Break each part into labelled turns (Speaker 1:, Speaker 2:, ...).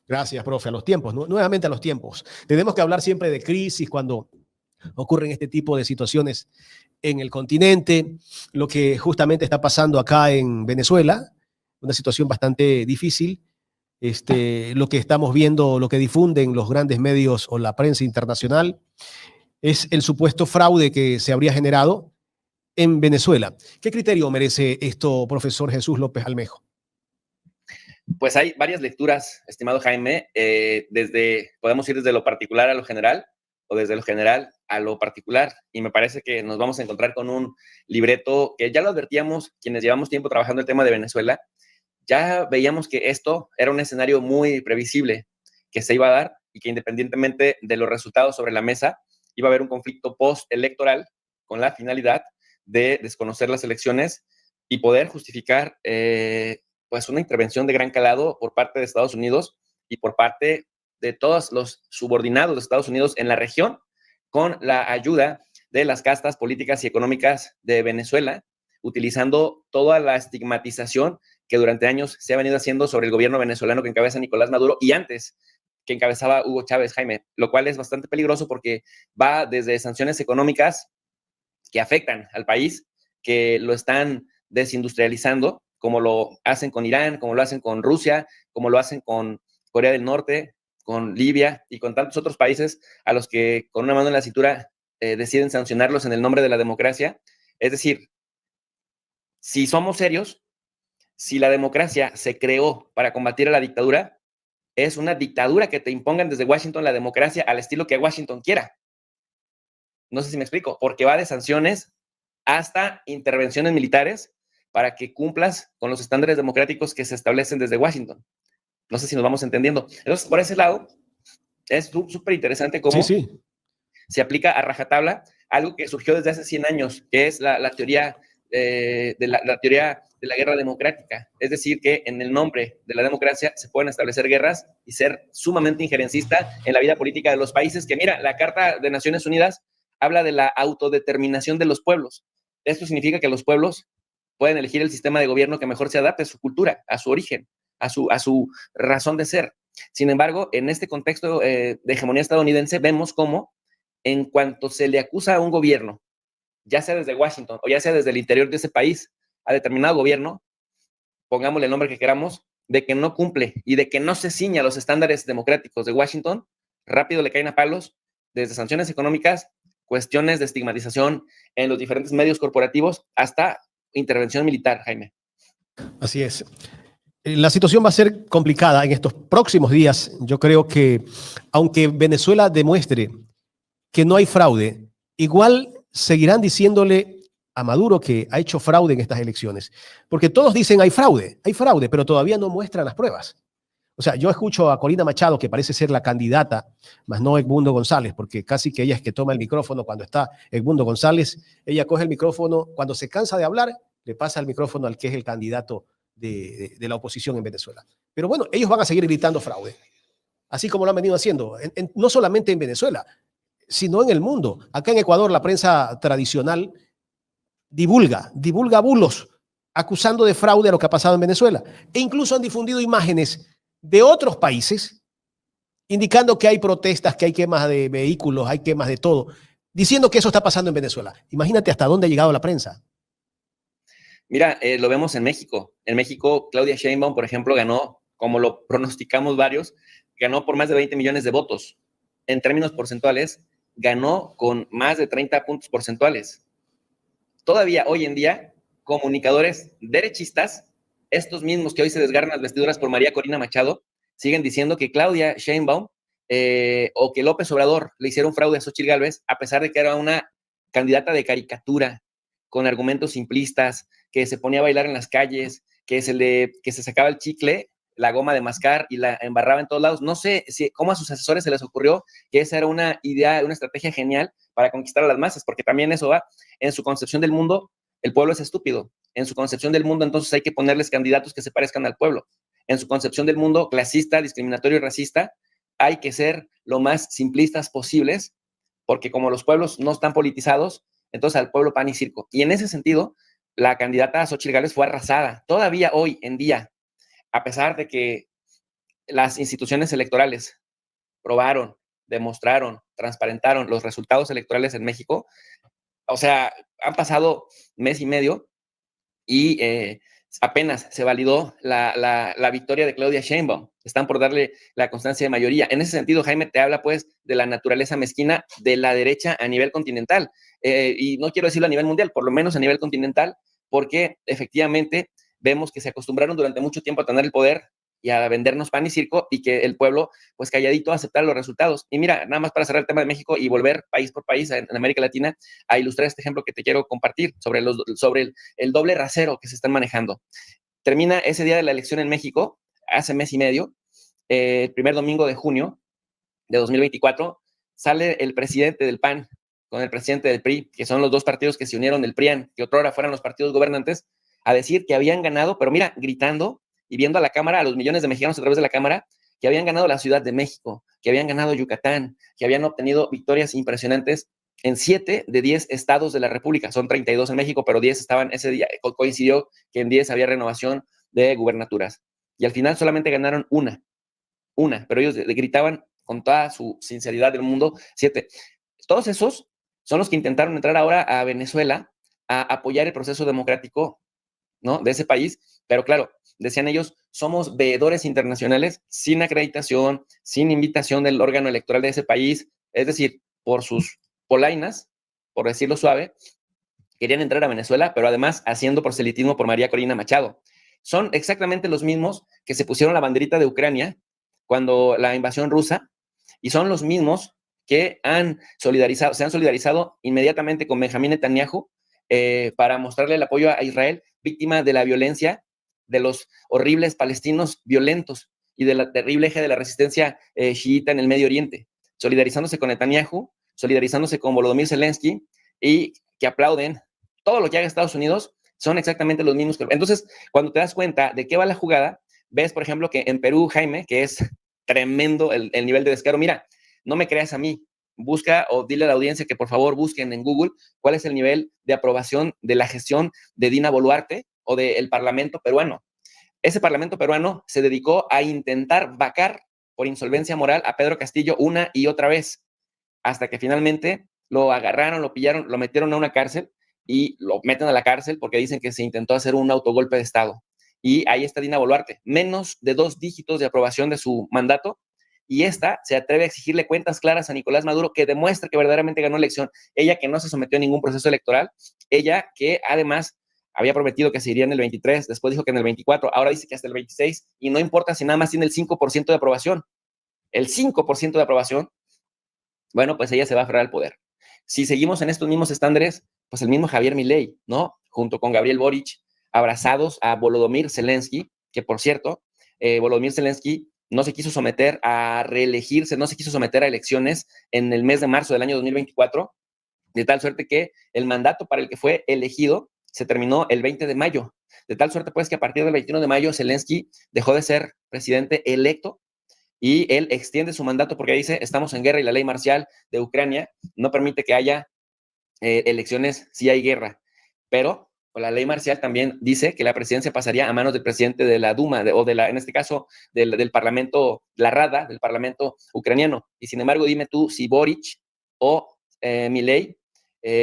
Speaker 1: Gracias, profe. A los tiempos, nuevamente a los tiempos. Tenemos que hablar siempre de crisis cuando ocurren este tipo de situaciones en el continente, lo que justamente está pasando acá en Venezuela, una situación bastante difícil. Lo que estamos viendo, lo que difunden los grandes medios o la prensa internacional, es el supuesto fraude que se habría generado en Venezuela. ¿Qué criterio merece esto, profesor Jesús López Almejo?
Speaker 2: Pues hay varias lecturas, estimado Jaime, podemos ir desde lo particular a lo general o desde lo general a lo particular, y me parece que nos vamos a encontrar con un libreto que ya lo advertíamos quienes llevamos tiempo trabajando el tema de Venezuela. Ya veíamos que esto era un escenario muy previsible que se iba a dar y que independientemente de los resultados sobre la mesa, iba a haber un conflicto postelectoral con la finalidad de desconocer las elecciones y poder justificar pues una intervención de gran calado por parte de Estados Unidos y por parte de todos los subordinados de Estados Unidos en la región, con la ayuda de las castas políticas y económicas de Venezuela, utilizando toda la estigmatización que durante años se ha venido haciendo sobre el gobierno venezolano que encabeza Nicolás Maduro y antes que encabezaba Hugo Chávez, Jaime, lo cual es bastante peligroso porque va desde sanciones económicas que afectan al país, que lo están desindustrializando, como lo hacen con Irán, como lo hacen con Rusia, como lo hacen con Corea del Norte, con Libia y con tantos otros países a los que con una mano en la cintura deciden sancionarlos en el nombre de la democracia. Es decir, si somos serios, si la democracia se creó para combatir a la dictadura, es una dictadura que te impongan desde Washington la democracia al estilo que Washington quiera. No sé si me explico, porque va de sanciones hasta intervenciones militares para que cumplas con los estándares democráticos que se establecen desde Washington. No sé si nos vamos entendiendo. Entonces, por ese lado, es súper interesante cómo se aplica a rajatabla algo que surgió desde hace 100 años, que es la teoría la teoría de la guerra democrática. Es decir, que en el nombre de la democracia se pueden establecer guerras y ser sumamente injerencista en la vida política de los países, que mira, la Carta de Naciones Unidas habla de la autodeterminación de los pueblos. Esto significa que los pueblos pueden elegir el sistema de gobierno que mejor se adapte a su cultura, a su origen, a su razón de ser. Sin embargo, en este contexto de hegemonía estadounidense, vemos cómo en cuanto se le acusa a un gobierno, ya sea desde Washington o ya sea desde el interior de ese país, a determinado gobierno, pongámosle el nombre que queramos, de que no cumple y de que no se ciña a los estándares democráticos de Washington, rápido le caen a palos, desde sanciones económicas, cuestiones de estigmatización en los diferentes medios corporativos, hasta intervención militar, Jaime.
Speaker 1: Así es. La situación va a ser complicada en estos próximos días. Yo creo que, aunque Venezuela demuestre que no hay fraude, igual seguirán diciéndole a Maduro que ha hecho fraude en estas elecciones. Porque todos dicen hay fraude, pero todavía no muestran las pruebas. O sea, yo escucho a Corina Machado, que parece ser la candidata, más no Edmundo González, porque casi que ella es que toma el micrófono cuando está Edmundo González. Ella coge el micrófono, cuando se cansa de hablar, le pasa el micrófono al que es el candidato de la oposición en Venezuela. Pero bueno, ellos van a seguir gritando fraude, así como lo han venido haciendo, no solamente en Venezuela, sino en el mundo. Acá en Ecuador la prensa tradicional divulga bulos acusando de fraude a lo que ha pasado en Venezuela. E incluso han difundido imágenes de otros países indicando que hay protestas, que hay quemas de vehículos, hay quemas de todo, diciendo que eso está pasando en Venezuela. Imagínate hasta dónde ha llegado la prensa.
Speaker 2: Mira, lo vemos en México. En México, Claudia Sheinbaum, por ejemplo, ganó, como lo pronosticamos varios, ganó por más de 20 millones de votos. En términos porcentuales, ganó con más de 30 puntos porcentuales. Todavía hoy en día, comunicadores derechistas, estos mismos que hoy se desgarran las vestiduras por María Corina Machado, siguen diciendo que Claudia Sheinbaum o que López Obrador le hicieron fraude a Xochitl Gálvez, a pesar de que era una candidata de caricatura, con argumentos simplistas, que se ponía a bailar en las calles, que se sacaba el chicle, la goma de mascar y la embarraba en todos lados. No sé cómo a sus asesores se les ocurrió que esa era una idea, una estrategia genial para conquistar a las masas, porque también eso va en su concepción del mundo. El pueblo es estúpido. En su concepción del mundo, entonces hay que ponerles candidatos que se parezcan al pueblo. En su concepción del mundo clasista, discriminatorio y racista, hay que ser lo más simplistas posibles, porque como los pueblos no están politizados, entonces al pueblo pan y circo. Y en ese sentido, la candidata Xochitl Gálvez fue arrasada. Todavía hoy en día, a pesar de que las instituciones electorales probaron, demostraron, transparentaron los resultados electorales en México. O sea, han pasado mes y medio y apenas se validó la victoria de Claudia Sheinbaum. Están por darle la constancia de mayoría. En ese sentido, Jaime, te habla pues de la naturaleza mezquina de la derecha a nivel continental. Y no quiero decirlo a nivel mundial, por lo menos a nivel continental, porque efectivamente vemos que se acostumbraron durante mucho tiempo a tener el poder y a vendernos pan y circo, y que el pueblo, pues calladito, a aceptar los resultados. Y mira, nada más para cerrar el tema de México y volver país por país en América Latina a ilustrar este ejemplo que te quiero compartir sobre el doble rasero que se están manejando. Termina ese día de la elección en México, hace mes y medio, el primer domingo de junio de 2024, sale el presidente del PAN con el presidente del PRI, que son los dos partidos que se unieron del PRIAN, que otrora fueran los partidos gobernantes, a decir que habían ganado, pero mira, gritando y viendo a la cámara, a los millones de mexicanos a través de la cámara, que habían ganado la Ciudad de México, que habían ganado Yucatán, que habían obtenido victorias impresionantes en 7 de 10 estados de la República. Son 32 en México, pero 10 estaban ese día. Coincidió que en 10 había renovación de gubernaturas. Y al final solamente ganaron una, pero ellos gritaban con toda su sinceridad del mundo, 7. Todos esos son los que intentaron entrar ahora a Venezuela a apoyar el proceso democrático, ¿no?, de ese país, pero claro, decían ellos, somos veedores internacionales sin acreditación, sin invitación del órgano electoral de ese país, es decir, por sus polainas, por decirlo suave, querían entrar a Venezuela, pero además haciendo proselitismo por María Corina Machado. Son exactamente los mismos que se pusieron la banderita de Ucrania cuando la invasión rusa, y son los mismos que se han solidarizado inmediatamente con Benjamín Netanyahu para mostrarle el apoyo a Israel, víctima de la violencia de los horribles palestinos violentos y de la terrible eje de la resistencia chiita en el Medio Oriente, solidarizándose con Netanyahu, solidarizándose con Volodymyr Zelensky, y que aplauden todo lo que haga Estados Unidos. Son exactamente los mismos. Entonces, cuando te das cuenta de qué va la jugada, ves, por ejemplo, que en Perú, Jaime, que es tremendo el nivel de descaro. Mira, no me creas a mí, busca o dile a la audiencia que por favor busquen en Google cuál es el nivel de aprobación de la gestión de Dina Boluarte o del Parlamento peruano. Ese Parlamento peruano se dedicó a intentar vacar por insolvencia moral a Pedro Castillo una y otra vez, hasta que finalmente lo agarraron, lo pillaron, lo metieron a una cárcel, y lo meten a la cárcel porque dicen que se intentó hacer un autogolpe de Estado. Y ahí está Dina Boluarte, menos de 2 dígitos de aprobación de su mandato, y esta se atreve a exigirle cuentas claras a Nicolás Maduro, que demuestra que verdaderamente ganó la elección. Ella que no se sometió a ningún proceso electoral, ella que además había prometido que se iría en el 23, después dijo que en el 24, ahora dice que hasta el 26, y no importa si nada más tiene el 5% de aprobación. El 5% de aprobación, bueno, pues ella se va a aferrar al poder. Si seguimos en estos mismos estándares, pues el mismo Javier Milei, ¿no?, junto con Gabriel Boric, abrazados a Volodymyr Zelensky, que por cierto, Volodymyr Zelensky no se quiso someter a reelegirse, no se quiso someter a elecciones en el mes de marzo del año 2024, de tal suerte que el mandato para el que fue elegido se terminó el 20 de mayo. De tal suerte, pues, que a partir del 21 de mayo Zelensky dejó de ser presidente electo, y él extiende su mandato porque dice, estamos en guerra y la ley marcial de Ucrania no permite que haya elecciones si hay guerra. Pero la ley marcial también dice que la presidencia pasaría a manos del presidente de la Duma, en este caso, del Parlamento, la Rada, del Parlamento ucraniano. Y sin embargo, dime tú si Boric o Milei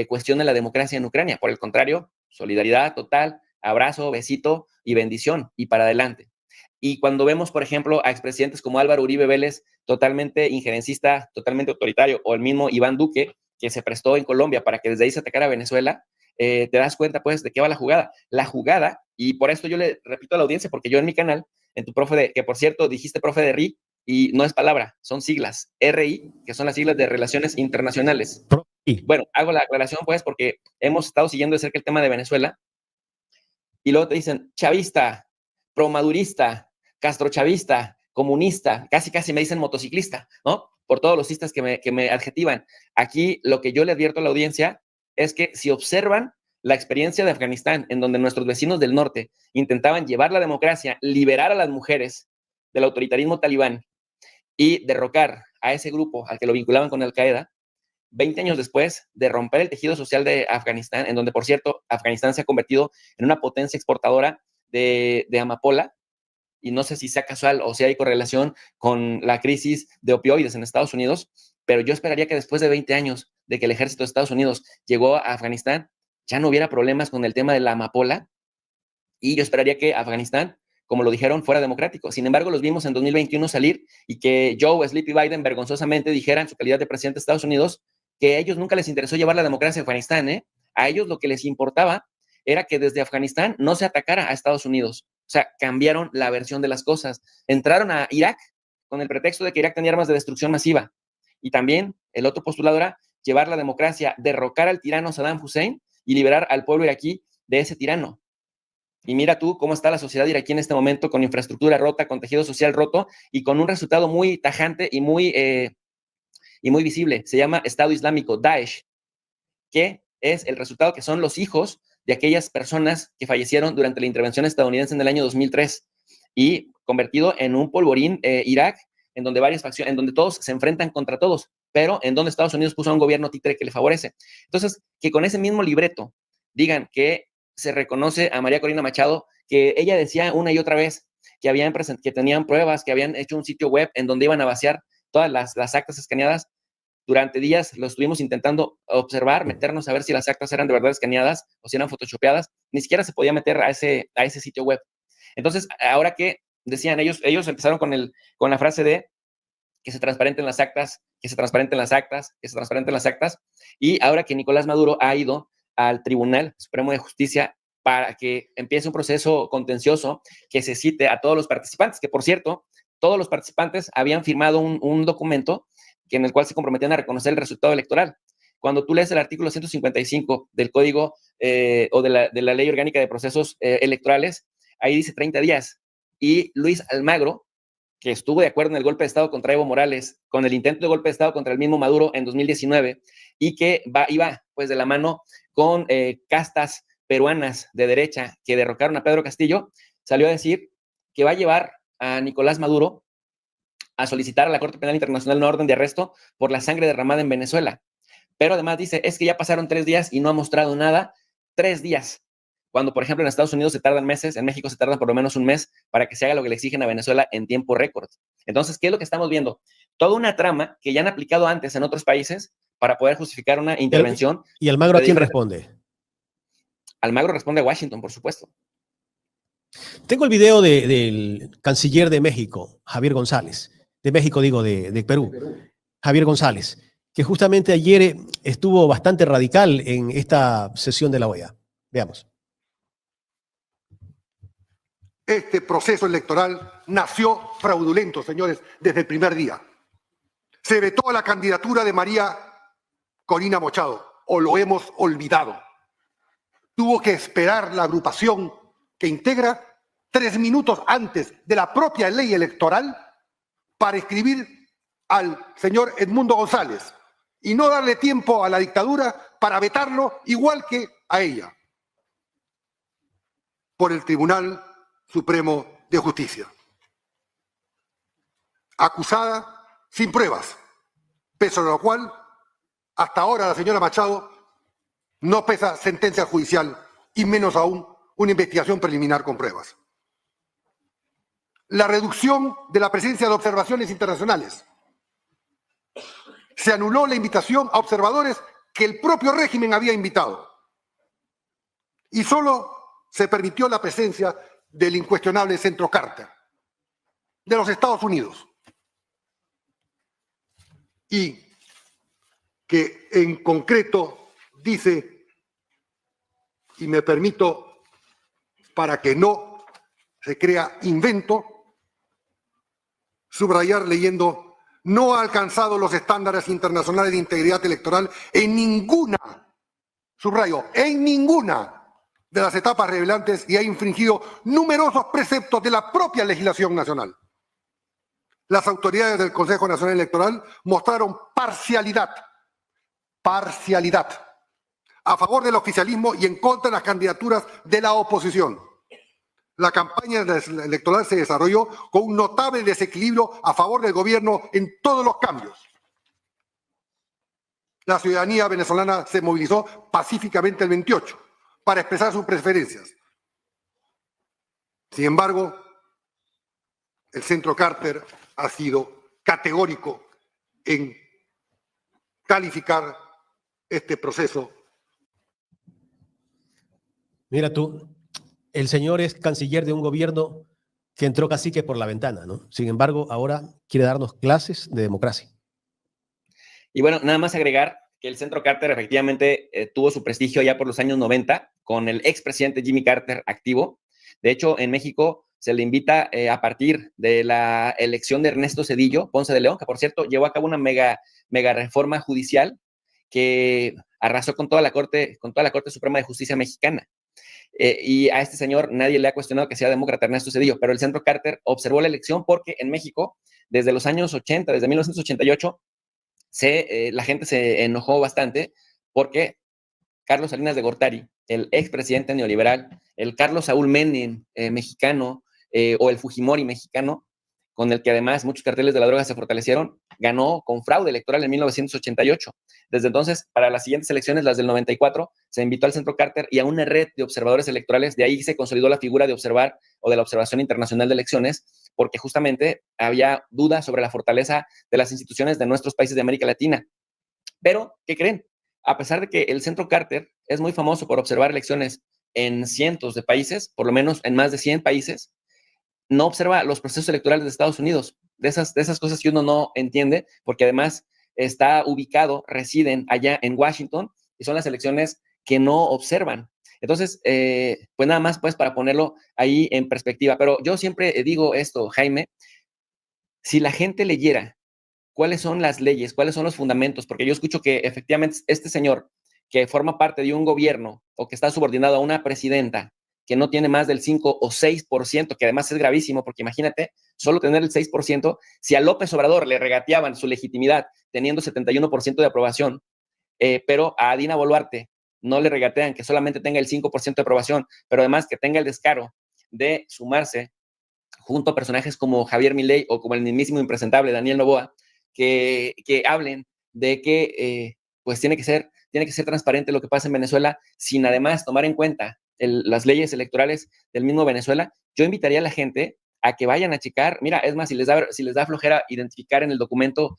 Speaker 2: cuestiona la democracia en Ucrania. Por el contrario, solidaridad total, abrazo, besito y bendición, y para adelante. Y cuando vemos, por ejemplo, a expresidentes como Álvaro Uribe Vélez, totalmente injerencista, totalmente autoritario, o el mismo Iván Duque, que se prestó en Colombia para que desde ahí se atacara a Venezuela, te das cuenta, pues, de qué va la jugada. La jugada, y por esto yo le repito a la audiencia, porque yo en mi canal, en tu profe que por cierto dijiste profe de RI, y no es palabra, son siglas, RI, que son las siglas de Relaciones Internacionales. Bueno, hago la aclaración, pues, porque hemos estado siguiendo de cerca el tema de Venezuela, y luego te dicen chavista, promadurista, castrochavista, comunista, casi me dicen motociclista, ¿no? Por todos los cistas que me adjetivan. Aquí lo que yo le advierto a la audiencia es que si observan la experiencia de Afganistán, en donde nuestros vecinos del norte intentaban llevar la democracia, liberar a las mujeres del autoritarismo talibán y derrocar a ese grupo al que lo vinculaban con Al-Qaeda, 20 años después de romper el tejido social de Afganistán, en donde, por cierto, Afganistán se ha convertido en una potencia exportadora de amapola, y no sé si sea casual o si hay correlación con la crisis de opioides en Estados Unidos, pero yo esperaría que después de 20 años de que el ejército de Estados Unidos llegó a Afganistán, ya no hubiera problemas con el tema de la amapola, y yo esperaría que Afganistán, como lo dijeron, fuera democrático. Sin embargo, los vimos en 2021 salir y que Joe Sleepy Biden vergonzosamente dijera en su calidad de presidente de Estados Unidos que a ellos nunca les interesó llevar la democracia a Afganistán, ¿eh? A ellos lo que les importaba era que desde Afganistán no se atacara a Estados Unidos. O sea, cambiaron la versión de las cosas. Entraron a Irak con el pretexto de que Irak tenía armas de destrucción masiva. Y también el otro postulado era llevar la democracia, derrocar al tirano Saddam Hussein y liberar al pueblo iraquí de ese tirano. Y mira tú cómo está la sociedad iraquí en este momento, con infraestructura rota, con tejido social roto y con un resultado muy tajante y muy visible. Se llama Estado Islámico, Daesh, que es el resultado que son los hijos de aquellas personas que fallecieron durante la intervención estadounidense en el año 2003 y convertido en un polvorín Irak, en donde varias facciones, en donde todos se enfrentan contra todos, pero en donde Estados Unidos puso a un gobierno títere que le favorece. Entonces, que con ese mismo libreto digan que se reconoce a María Corina Machado, que ella decía una y otra vez que tenían pruebas, que habían hecho un sitio web en donde iban a vaciar todas las actas escaneadas. Durante días lo estuvimos intentando observar, meternos a ver si las actas eran de verdad escaneadas o si eran photoshopeadas. Ni siquiera se podía meter a ese sitio web. Entonces, ahora que decían ellos empezaron con la frase de que se transparenten las actas, que se transparenten las actas, que se transparenten las actas. Y ahora que Nicolás Maduro ha ido al Tribunal Supremo de Justicia para que empiece un proceso contencioso, que se cite a todos los participantes, que por cierto, todos los participantes habían firmado un documento en el cual se comprometían a reconocer el resultado electoral. Cuando tú lees el artículo 155 del Código o de la Ley Orgánica de Procesos Electorales, ahí dice 30 días. Y Luis Almagro, que estuvo de acuerdo en el golpe de Estado contra Evo Morales, con el intento de golpe de Estado contra el mismo Maduro en 2019, y que iba pues de la mano con castas peruanas de derecha que derrocaron a Pedro Castillo, salió a decir que va a llevar a Nicolás Maduro a solicitar a la Corte Penal Internacional una orden de arresto por la sangre derramada en Venezuela. Pero además dice, es que ya pasaron 3 días y no ha mostrado nada. 3 días. Cuando, por ejemplo, en Estados Unidos se tardan meses, en México se tardan por lo menos un mes para que se haga lo que le exigen a Venezuela en tiempo récord. Entonces, ¿qué es lo que estamos viendo? Toda una trama que ya han aplicado antes en otros países para poder justificar una intervención.
Speaker 1: ¿Y Almagro a quién responde?
Speaker 2: Almagro responde a Washington, por supuesto.
Speaker 1: Tengo el video del canciller de México, Javier González. De México, digo, de Perú. Javier González, que justamente ayer estuvo bastante radical en esta sesión de la OEA. Veamos.
Speaker 3: Este proceso electoral nació fraudulento, señores, desde el primer día. Se vetó la candidatura de María Corina Machado, o lo hemos olvidado. Tuvo que esperar la agrupación que integra 3 minutos antes de la propia ley electoral para escribir al señor Edmundo González y no darle tiempo a la dictadura para vetarlo igual que a ella por el Tribunal Supremo de Justicia. Acusada sin pruebas, pese a lo cual hasta ahora la señora Machado no pesa sentencia judicial y menos aún una investigación preliminar con pruebas. La reducción de la presencia de observaciones internacionales. Se anuló la invitación a observadores que el propio régimen había invitado. Y solo se permitió la presencia del incuestionable Centro Carter de los Estados Unidos. Y que en concreto dice, y me permito para que no se crea invento, subrayar leyendo, no ha alcanzado los estándares internacionales de integridad electoral en ninguna, subrayo, en ninguna de las etapas relevantes y ha infringido numerosos preceptos de la propia legislación nacional. Las autoridades del Consejo Nacional Electoral mostraron parcialidad a favor del oficialismo y en contra de las candidaturas de la oposición. La campaña electoral se desarrolló con un notable desequilibrio a favor del gobierno en todos los cambios. La ciudadanía venezolana se movilizó pacíficamente el 28 para expresar sus preferencias. Sin embargo, El Centro Carter ha sido categórico en calificar este proceso.
Speaker 1: Mira tú, el señor es canciller de un gobierno que entró casi que por la ventana, ¿no? Sin embargo, ahora quiere darnos clases de democracia.
Speaker 2: Y bueno, nada más agregar que el Centro Carter efectivamente tuvo su prestigio ya por los años 90 con el expresidente Jimmy Carter activo. De hecho, en México se le invita a partir de la elección de Ernesto Zedillo Ponce de León, que por cierto llevó a cabo una mega reforma judicial que arrasó con toda la Corte Suprema de Justicia mexicana. Y a este señor nadie le ha cuestionado que sea demócrata Ernesto Zedillo, pero el Centro Carter observó la elección porque en México, desde los años 80, desde 1988, la gente se enojó bastante porque Carlos Salinas de Gortari, el expresidente neoliberal, el Carlos Saúl Menem mexicano, o el Fujimori mexicano, con el que además muchos carteles de la droga se fortalecieron, ganó con fraude electoral en 1988. Desde entonces, para las siguientes elecciones, las del 94, se invitó al Centro Carter y a una red de observadores electorales. De ahí se consolidó la figura de observar o de la observación internacional de elecciones, porque justamente había dudas sobre la fortaleza de las instituciones de nuestros países de América Latina. Pero, ¿qué creen? A pesar de que el Centro Carter es muy famoso por observar elecciones en cientos de países, por lo menos en más de 100 países, no observa los procesos electorales de Estados Unidos, de esas cosas que uno no entiende, porque además está ubicado, residen allá en Washington, y son las elecciones que no observan. Entonces, pues nada más pues para ponerlo ahí en perspectiva. Pero yo siempre digo esto, Jaime, si la gente leyera cuáles son las leyes, cuáles son los fundamentos, porque yo escucho que efectivamente este señor que forma parte de un gobierno o que está subordinado a una presidenta que no tiene más del 5 o 6%, que además es gravísimo, porque imagínate, solo tener el 6%, si a López Obrador le regateaban su legitimidad teniendo 71% de aprobación, pero a Dina Boluarte no le regatean que solamente tenga el 5% de aprobación, pero además que tenga el descaro de sumarse junto a personajes como Javier Milei o como el mismísimo impresentable Daniel Noboa, que hablen de que pues tiene que ser transparente lo que pasa en Venezuela, sin además tomar en cuenta las leyes electorales del mismo Venezuela. Yo invitaría a la gente a que vayan a checar. Mira, es más, si les da flojera identificar en el documento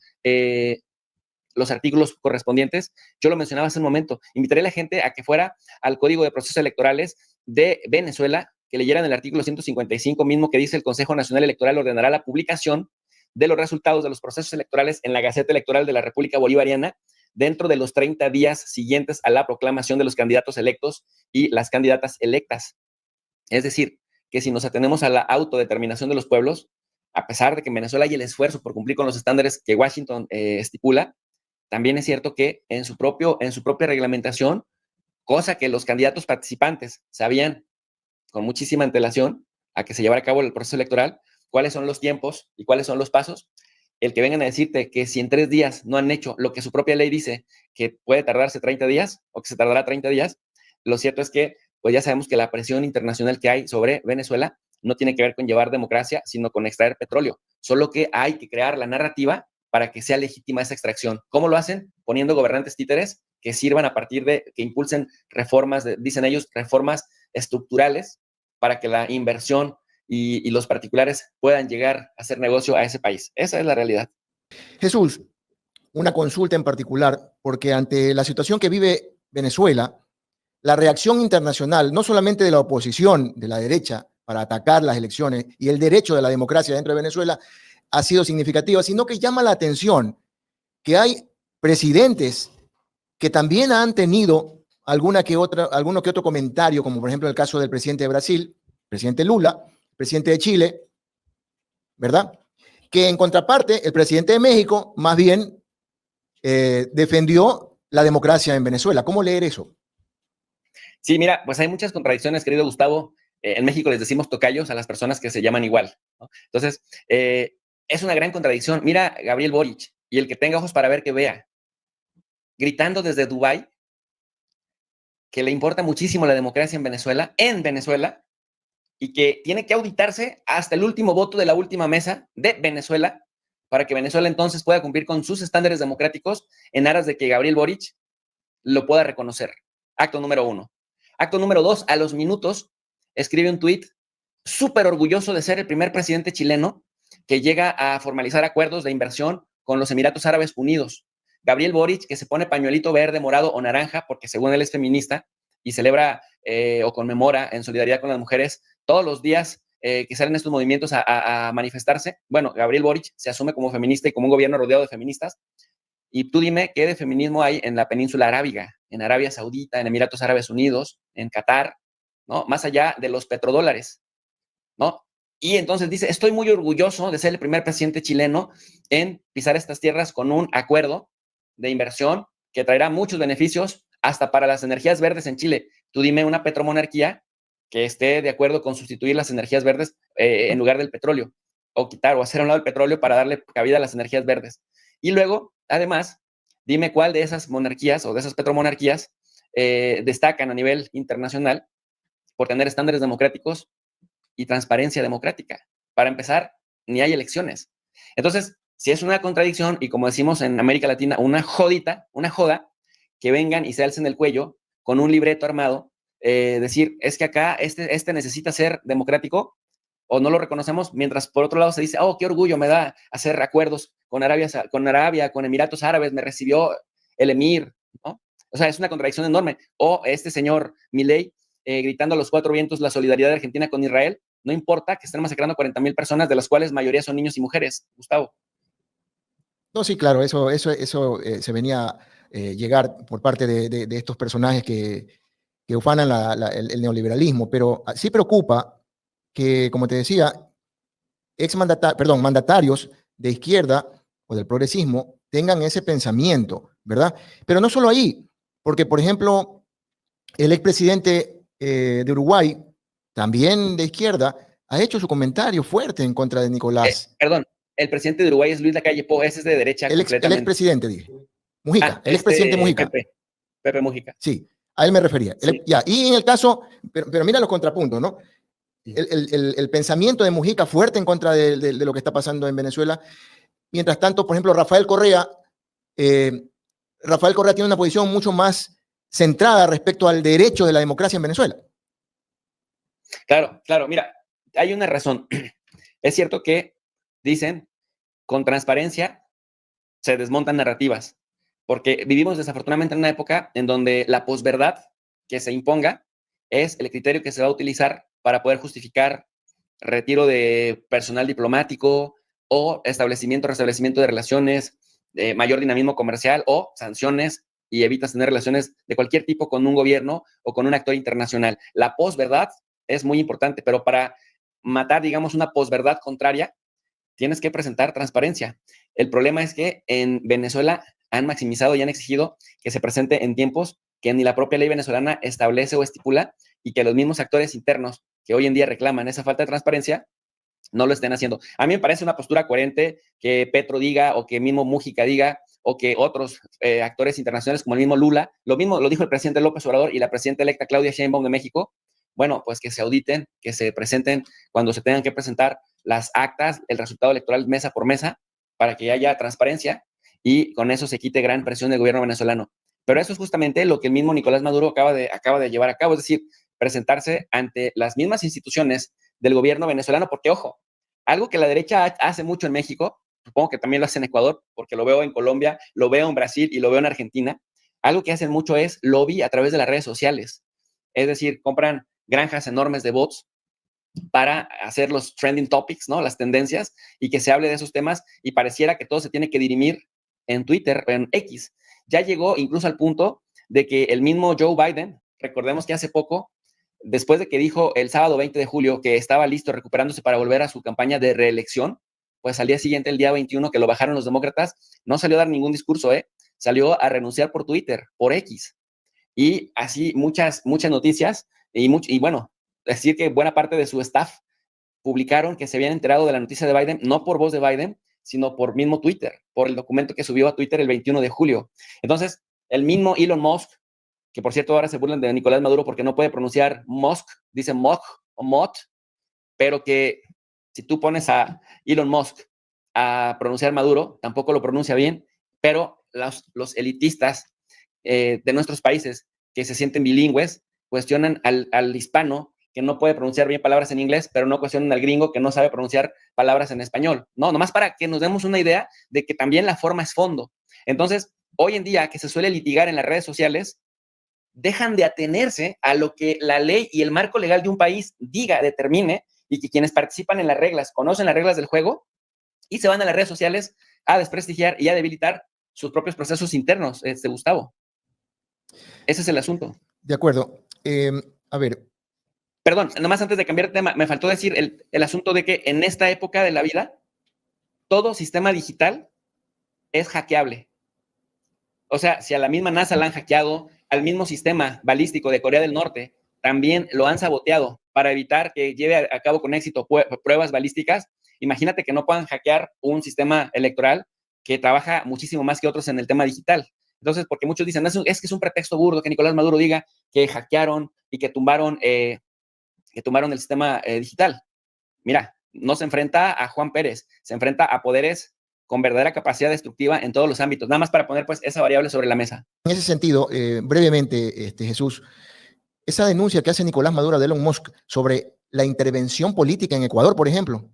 Speaker 2: los artículos correspondientes, yo lo mencionaba hace un momento, invitaría a la gente a que fuera al Código de Procesos Electorales de Venezuela, que leyeran el artículo 155 mismo, que dice: el Consejo Nacional Electoral ordenará la publicación de los resultados de los procesos electorales en la Gaceta Electoral de la República Bolivariana dentro de los 30 días siguientes a la proclamación de los candidatos electos y las candidatas electas. Es decir, que si nos atenemos a la autodeterminación de los pueblos, a pesar de que en Venezuela hay el esfuerzo por cumplir con los estándares que Washington estipula, también es cierto que en su propia reglamentación, cosa que los candidatos participantes sabían con muchísima antelación a que se llevara a cabo el proceso electoral, cuáles son los tiempos y cuáles son los pasos, el que vengan a decirte que si en 3 días no han hecho lo que su propia ley dice que puede tardarse 30 días o que se tardará 30 días, lo cierto es que pues ya sabemos que la presión internacional que hay sobre Venezuela no tiene que ver con llevar democracia, sino con extraer petróleo. Solo que hay que crear la narrativa para que sea legítima esa extracción. ¿Cómo lo hacen? Poniendo gobernantes títeres que sirvan a partir de, que impulsen reformas, dicen ellos, reformas estructurales para que la inversión y los particulares puedan llegar a hacer negocio a ese país. Esa es la realidad.
Speaker 4: Jesús, una consulta en particular, porque ante la situación que vive Venezuela, la reacción internacional, no solamente de la oposición, de la derecha, para atacar las elecciones y el derecho de la democracia dentro de Venezuela, ha sido significativa, sino que llama la atención que hay presidentes que también han tenido alguno que otro comentario, como por ejemplo el caso del presidente de Brasil, presidente Lula, presidente de Chile, ¿verdad? Que en contraparte, el presidente de México más bien defendió la democracia en Venezuela. ¿Cómo leer eso?
Speaker 2: Sí, mira, pues hay muchas contradicciones, querido Gustavo. En México les decimos tocayos a las personas que se llaman igual, ¿no? Entonces, es una gran contradicción. Mira, Gabriel Boric, y el que tenga ojos para ver que vea, gritando desde Dubái que le importa muchísimo la democracia en Venezuela, y que tiene que auditarse hasta el último voto de la última mesa de Venezuela para que Venezuela entonces pueda cumplir con sus estándares democráticos en aras de que Gabriel Boric lo pueda reconocer. Acto número 1. Acto número 2, a los minutos, escribe un tuit súper orgulloso de ser el primer presidente chileno que llega a formalizar acuerdos de inversión con los Emiratos Árabes Unidos. Gabriel Boric, que se pone pañuelito verde, morado o naranja, porque según él es feminista y celebra o conmemora en solidaridad con las mujeres todos los días que salen estos movimientos a manifestarse. Bueno, Gabriel Boric se asume como feminista y como un gobierno rodeado de feministas. Y tú dime qué de feminismo hay en la península arábiga, en Arabia Saudita, en Emiratos Árabes Unidos, en Qatar, ¿no? Más allá de los petrodólares, ¿no? Y entonces dice, estoy muy orgulloso de ser el primer presidente chileno en pisar estas tierras con un acuerdo de inversión que traerá muchos beneficios hasta para las energías verdes en Chile. Tú dime una petromonarquía que esté de acuerdo con sustituir las energías verdes en lugar del petróleo, o quitar o hacer a un lado el petróleo para darle cabida a las energías verdes. Y luego, además, dime cuál de esas monarquías o de esas petromonarquías destacan a nivel internacional por tener estándares democráticos y transparencia democrática. Para empezar, ni hay elecciones. Entonces, si es una contradicción y como decimos en América Latina, una jodita, una joda, que vengan y se alcen el cuello con un libreto armado, decir, es que acá este necesita ser democrático o no lo reconocemos, mientras por otro lado se dice, oh, qué orgullo me da hacer acuerdos con Arabia, con Emiratos Árabes, me recibió el emir, ¿no? O sea, es una contradicción enorme. O este señor Milei gritando a los cuatro vientos la solidaridad de Argentina con Israel, no importa que estén masacrando a 40,000 personas, de las cuales mayoría son niños y mujeres, Gustavo.
Speaker 4: No, sí, claro, eso se venía llegar por parte de estos personajes que ufanan el neoliberalismo, pero sí preocupa que, como te decía, mandatarios de izquierda o del progresismo tengan ese pensamiento, ¿verdad? Pero no solo ahí, porque, por ejemplo, el expresidente de Uruguay, también de izquierda, ha hecho su comentario fuerte en contra de Nicolás.
Speaker 2: Perdón, el presidente de Uruguay es Luis Lacalle Pou, ese es de derecha completamente.
Speaker 4: El expresidente, dije. Mujica, el expresidente Mujica.
Speaker 2: Pepe Mujica.
Speaker 4: Sí, a él me refería.
Speaker 2: Sí.
Speaker 4: Y en el caso, pero mira los contrapuntos, ¿no? El pensamiento de Mujica fuerte en contra de lo que está pasando en Venezuela. Mientras tanto, por ejemplo, Rafael Correa tiene una posición mucho más centrada respecto al derecho de la democracia en Venezuela.
Speaker 2: Claro, mira, hay una razón. Es cierto que dicen, con transparencia se desmontan narrativas, porque vivimos desafortunadamente en una época en donde la posverdad que se imponga es el criterio que se va a utilizar para poder justificar retiro de personal diplomático o restablecimiento de relaciones, de mayor dinamismo comercial o sanciones y evitas tener relaciones de cualquier tipo con un gobierno o con un actor internacional. La posverdad es muy importante, pero para matar, digamos, una posverdad contraria, tienes que presentar transparencia. El problema es que en Venezuela han maximizado y han exigido que se presente en tiempos que ni la propia ley venezolana establece o estipula y que los mismos actores internos que hoy en día reclaman esa falta de transparencia no lo estén haciendo. A mí me parece una postura coherente que Petro diga o que mismo Mujica diga o que otros actores internacionales como el mismo Lula, lo mismo lo dijo el presidente López Obrador y la presidenta electa Claudia Sheinbaum de México, bueno, pues que se auditen, que se presenten cuando se tengan que presentar las actas, el resultado electoral mesa por mesa, para que haya transparencia y con eso se quite gran presión del gobierno venezolano. Pero eso es justamente lo que el mismo Nicolás Maduro acaba de llevar a cabo, es decir, presentarse ante las mismas instituciones del gobierno venezolano, porque, ojo, algo que la derecha hace mucho en México, supongo que también lo hace en Ecuador, porque lo veo en Colombia, lo veo en Brasil y lo veo en Argentina, algo que hacen mucho es lobby a través de las redes sociales. Es decir, compran granjas enormes de bots para hacer los trending topics, ¿no? Las tendencias, y que se hable de esos temas, y pareciera que todo se tiene que dirimir en Twitter, en X. Ya llegó incluso al punto de que el mismo Joe Biden, recordemos que hace poco, después de que dijo el sábado 20 de julio que estaba listo recuperándose para volver a su campaña de reelección, pues al día siguiente, el día 21, que lo bajaron los demócratas, no salió a dar ningún discurso, salió a renunciar por Twitter, por X. Y así muchas noticias, y bueno, decir que buena parte de su staff publicaron que se habían enterado de la noticia de Biden, no por voz de Biden, sino por mismo Twitter, por el documento que subió a Twitter el 21 de julio. Entonces, el mismo Elon Musk, que por cierto ahora se burlan de Nicolás Maduro porque no puede pronunciar Musk, dice Musk o Mot, pero que si tú pones a Elon Musk a pronunciar Maduro, tampoco lo pronuncia bien, pero los elitistas de nuestros países que se sienten bilingües cuestionan al hispano que no puede pronunciar bien palabras en inglés, pero no cuestionen al gringo que no sabe pronunciar palabras en español. No, nomás para que nos demos una idea de que también la forma es fondo. Entonces, hoy en día que se suele litigar en las redes sociales, dejan de atenerse a lo que la ley y el marco legal de un país diga, determine, y que quienes participan en las reglas conocen las reglas del juego y se van a las redes sociales a desprestigiar y a debilitar sus propios procesos internos, Gustavo. Ese es el asunto.
Speaker 4: De acuerdo. A ver.
Speaker 2: Perdón, nomás antes de cambiar de tema, me faltó decir el asunto de que en esta época de la vida, todo sistema digital es hackeable. O sea, si a la misma NASA la han hackeado, al mismo sistema balístico de Corea del Norte también lo han saboteado para evitar que lleve a cabo con éxito pruebas balísticas, imagínate que no puedan hackear un sistema electoral que trabaja muchísimo más que otros en el tema digital. Entonces, porque muchos dicen, es que es un pretexto burdo que Nicolás Maduro diga que hackearon y que tumbaron el sistema digital. Mira, no se enfrenta a Juan Pérez, se enfrenta a poderes con verdadera capacidad destructiva en todos los ámbitos. Nada más para poner pues esa variable sobre la mesa.
Speaker 4: En ese sentido, brevemente, Jesús, esa denuncia que hace Nicolás Maduro de Elon Musk sobre la intervención política en Ecuador, por ejemplo.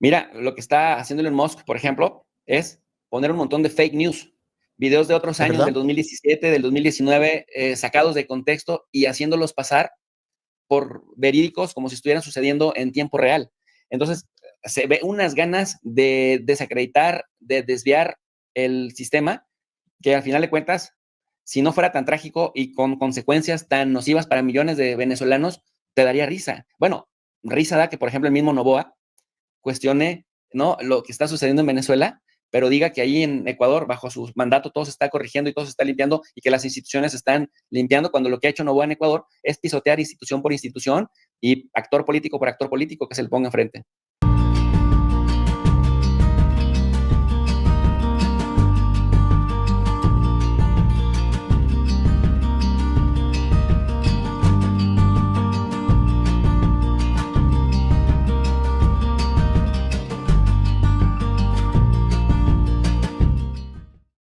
Speaker 2: Mira, lo que está haciendo Elon Musk, por ejemplo, es poner un montón de fake news, videos de otros años, del 2017, del 2019, sacados de contexto y haciéndolos pasar por verídicos como si estuvieran sucediendo en tiempo real. Entonces, se ve unas ganas de desacreditar, de desviar el sistema, que al final de cuentas, si no fuera tan trágico y con consecuencias tan nocivas para millones de venezolanos, te daría risa. Bueno, risa da que, por ejemplo, el mismo Noboa cuestione, ¿no?, lo que está sucediendo en Venezuela, pero diga que ahí en Ecuador, bajo su mandato, todo se está corrigiendo y todo se está limpiando y que las instituciones están limpiando, cuando lo que ha hecho Noboa en Ecuador es pisotear institución por institución y actor político por actor político que se le ponga enfrente.